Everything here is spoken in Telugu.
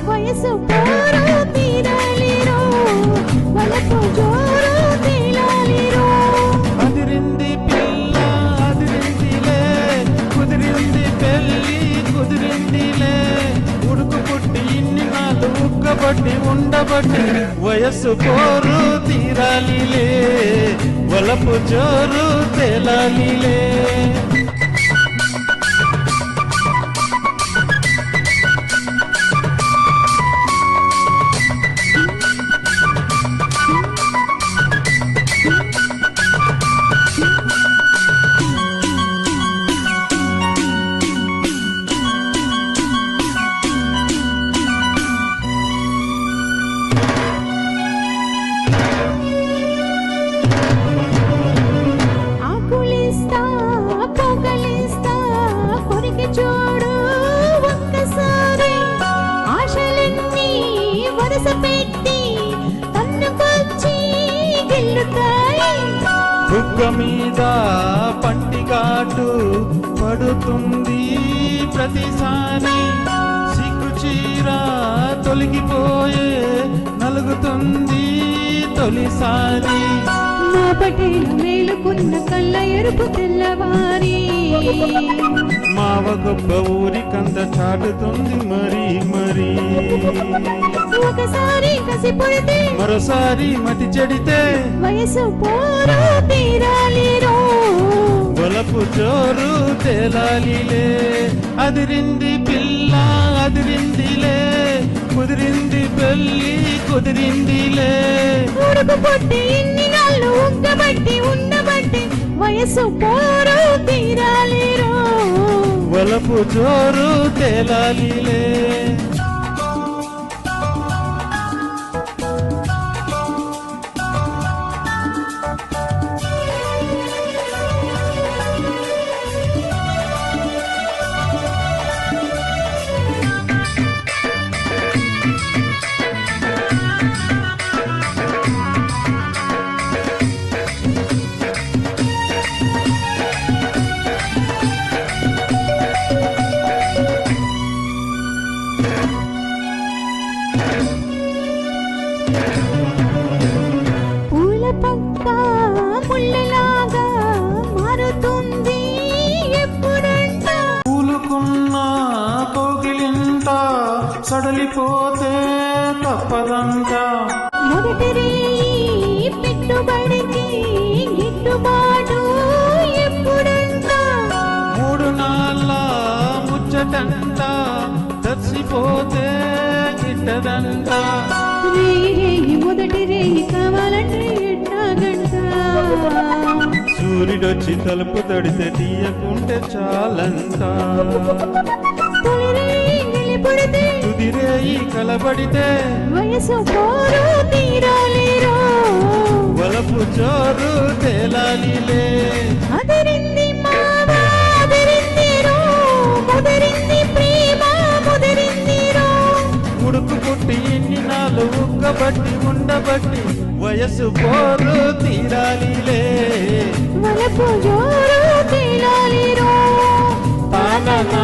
వయసు పోరు తీరాలిరో వలపు జోరు తేలాలిరో అదిరింది పిల్ల అదిరిందిలే కుదిరింది పెళ్ళి కుదిరిందిలే ఉడుకు పుట్టి ఇన్ని నాలు ఉక్కబట్టి ఉండబట్టి వయసు పోరు తీరాలిలే వలపు జోరు తేలాలిలే బుగ్గ మీద పంటిగాటు పడుతుంది ప్రతిసారి సిగ్గు చీర తొలగిపోయే నలుగుతుంది తొలిసారి మా పటేలు మేలుకున్న కళ్ళ ఎరుపు తెల్లవారి మావ గొప్ప ఊరికంత చాటుతుంది మరి మరి ఒకసారి కసి పుడితే మరోసారి మతి చెడితే వయసు పోరు తీరాలిరో వలపు జోరు తేలాలిలే అదిరింది పిల్ల అదిరిందిలే కుదిరింది పెళ్ళి కుదిరిందిలే ఉడుకు పుట్టి ఇన్ని నాళ్ళు ఉగ్గబట్టి ఉండబట్టి వయసు పోరు తీరాలిరో వలపు జోరు తేలాలిలే పూల పక్క ముళ్ళలాగా మారుతుంది ఎప్పుడంట పూలుకున్న కోగిలింత సడలిపోతే తప్పదంట మొదటి రేయి పెట్టుబడికి గిట్టుబాటు ఎప్పుడంట మూడు నాళ్ళ ముచ్చటంట తచ్చిపోతే గిట్టదంట రేయి మొదటి రేయి కావాలంటే ఎట్టాగంట సూర్యుడొచ్చి తలుపు తడితే తీయకుంటే చాలంట తొలి రేయి నిలబడితే తుది రేయి కలబడితే వయసు పోరు తీరాలిరో వలపు జోరు తేలాలిలే అదిరింది మావా అదిరిందిరో ముదిరింది ప్రేమ ముదిరిందిరో ఉడుకు పుట్టి ఇన్ని నాలు ఉక్కబట్టి ఉండబట్టి వయసు పోరు తీరాలిలే వలపు జోరు తేలాలిరో తానా